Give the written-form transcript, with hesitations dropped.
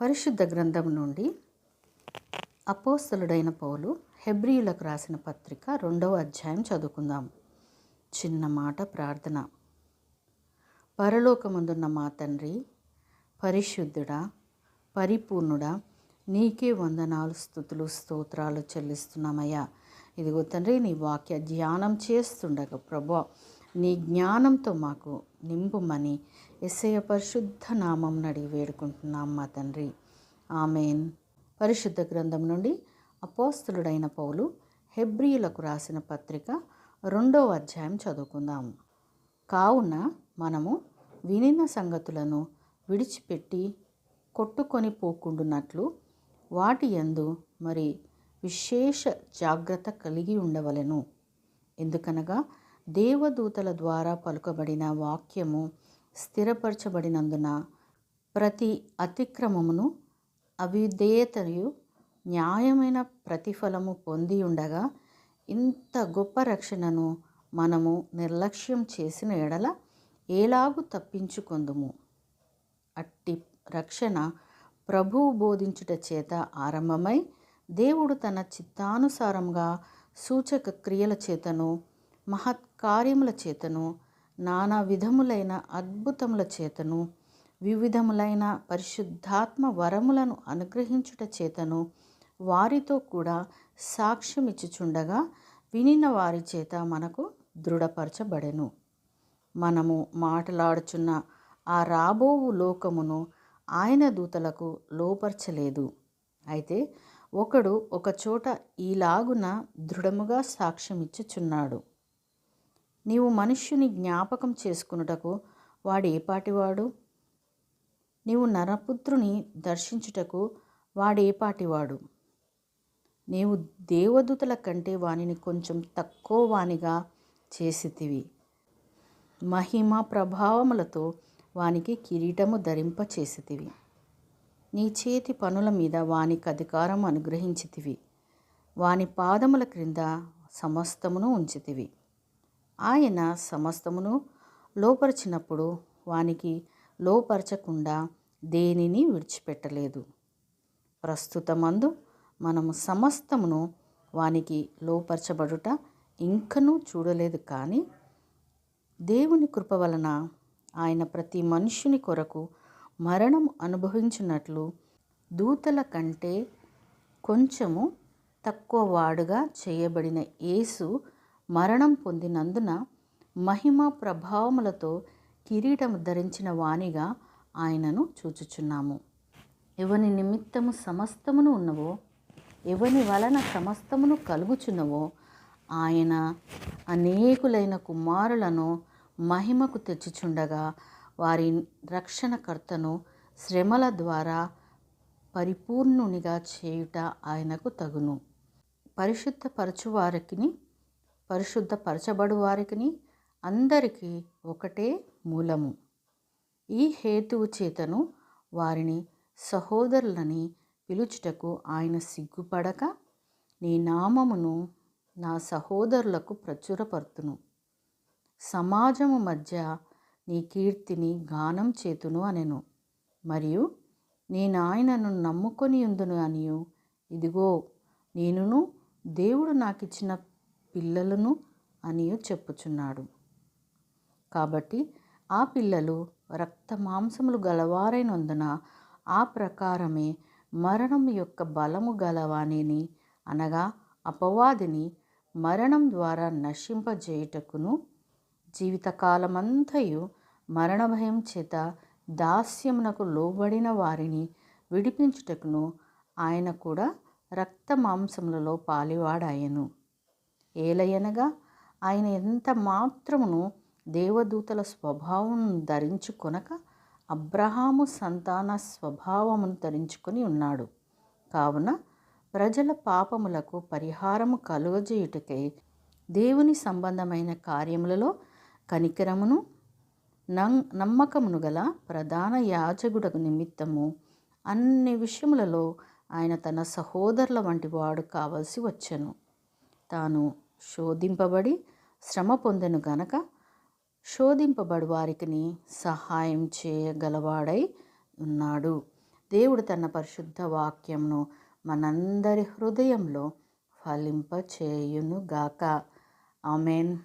పరిశుద్ధ గ్రంథం నుండి అపోస్తలుడైన పౌలు హెబ్రీయులకు రాసిన పత్రిక 2వ అధ్యాయం చదువుకుందాం. చిన్న మాట ప్రార్థన. పరలోకమందున్న మా తండ్రి, పరిశుద్ధుడా, పరిపూర్ణుడా, నీకే వందనాలు, స్తుతులు, స్తోత్రాలు చెల్లిస్తున్నామయ్యా. ఇదిగో తండ్రి, నీ వాక్య ధ్యానం చేస్తుండగా ప్రభా, నీ జ్ఞానంతో మాకు నింపుమని యేసయ్య పరిశుద్ధ నామం అడిగి వేడుకుంటున్నాం మా తండ్రి. ఆమేన్. పరిశుద్ధ గ్రంథం నుండి అపోస్తలుడైన పౌలు హెబ్రీయులకు రాసిన పత్రిక 2వ అధ్యాయం చదువుకుందాం. కావున మనము వినిన సంగతులను విడిచిపెట్టి కొట్టుకొని పోకుండునట్లు వాటి యందు మరి విశేష జాగ్రత్త కలిగి ఉండవలెను. ఎందుకనగా దేవదూతల ద్వారా పలుకబడిన వాక్యము స్థిరపరచబడినందున ప్రతి అతిక్రమమును అవిధేయతయు న్యాయమైన ప్రతిఫలము పొంది ఉండగా, ఇంత గొప్ప రక్షణను మనము నిర్లక్ష్యం చేసిన ఎడల ఎలాగు తప్పించుకొందుము? అట్టి రక్షణ ప్రభువు బోధించుట చేత ఆరంభమై, దేవుడు తన చిత్తానుసారంగా సూచక క్రియల చేతను మహత్కార్యముల చేతను నానా విధములైన అద్భుతముల చేతను వివిధములైన పరిశుద్ధాత్మ వరములను అనుగ్రహించుట చేతను వారితో కూడా సాక్ష్యమిచ్చుచుండగా వినిన వారి చేత మనకు దృఢపరచబడెను. మనము మాట్లాడుచున్న ఆ రాబోవు లోకమును ఆయన దూతలకు లోపరచలేదు. అయితే ఒకడు ఒకచోట ఈలాగున దృఢముగా సాక్ష్యమిచ్చుచున్నాడు. నీవు మనుష్యుని జ్ఞాపకం చేసుకున్నటకు వాడు ఏపాటివాడు? నీవు నరపుత్రుని దర్శించుటకు వాడేపాటివాడు? నీవు దేవదూతల కంటే వానిని కొంచెం తక్కువ వానిగా చేసితివి. మహిమ ప్రభావములతో వానికి కిరీటము ధరింపచేసితివి. నీ చేతి పనుల మీద వానికి అధికారం అనుగ్రహించితివి. వాని పాదముల క్రింద సమస్తమును ఉంచితివి. ఆయన సమస్తమును లోపరిచినప్పుడు వానికి లోపరచకుండా దేనిని విడిచిపెట్టలేదు. ప్రస్తుతమందు మనము సమస్తమును వానికి లోపరచబడుట ఇంకనూ చూడలేదు. కానీ దేవుని కృప వలన ఆయన ప్రతి మనుష్యుని కొరకు మరణం అనుభవించినట్లు దూతల కంటే కొంచెము తక్కువ వాడుగా చేయబడిన యేసు మరణం పొందినందున మహిమ ప్రభావములతో కిరీటము ధరించిన వానిగా ఆయనను చూచుచున్నాము. ఎవని నిమిత్తము సమస్తమును ఉన్నవో, ఎవని వలన సమస్తమును కలుగుచున్నవో, ఆయన అనేకులైన కుమారులను మహిమకు తెచ్చుచుండగా వారి రక్షణకర్తను శ్రమల ద్వారా పరిపూర్ణునిగా చేయుట ఆయనకు తగును. పరిశుద్ధపరచబడు వారికి అందరికీ ఒకటే మూలము. ఈ హేతువు చేతను వారిని సహోదరులని పిలుచుటకు ఆయన సిగ్గుపడక, నీ నామమును నా సహోదరులకు ప్రచురపర్తును, సమాజము మధ్య నీ కీర్తిని గానం చేతును అనెను. మరియు నేనాయనను నమ్ముకొని ఉందును అనియు, ఇదిగో నేనును దేవుడు నాకిచ్చిన పిల్లలను అనియు చెప్పుచున్నాడు. కాబట్టి ఆ పిల్లలు రక్త మాంసములు గలవారైనందున ఆ ప్రకారమే మరణం యొక్క బలము గలవానిని, అనగా అపవాదిని మరణం ద్వారా నశింపజేయుటకును, జీవితకాలమంతయు మరణ భయం చేత దాస్యమునకు లోబడిన వారిని విడిపించుటకును ఆయన కూడా రక్త మాంసములలో పాలివాడాయెను. ఏలయనగా ఆయన ఎంత మాత్రమును దేవదూతల స్వభావమును ధరించుకొనక అబ్రహాము సంతాన స్వభావమును ధరించుకొని ఉన్నాడు. కావున ప్రజల పాపములకు పరిహారము కలుగజేయుటకై దేవుని సంబంధమైన కార్యములలో కనికరమును నమ్మకమును గల ప్రధాన యాజకుడకు నిమిత్తము అన్ని విషయములలో ఆయన తన సహోదరుల వంటి వాడు కావలసి వచ్చెను. తాను శోధింపబడి శ్రమ పొందెను గనక శోధింపబడు వారికి సహాయం చేయగలవాడై ఉన్నాడు. దేవుడు తన పరిశుద్ధ వాక్యంను మనందరి హృదయంలో ఫలింపచేయునుగాక. ఆమెన్.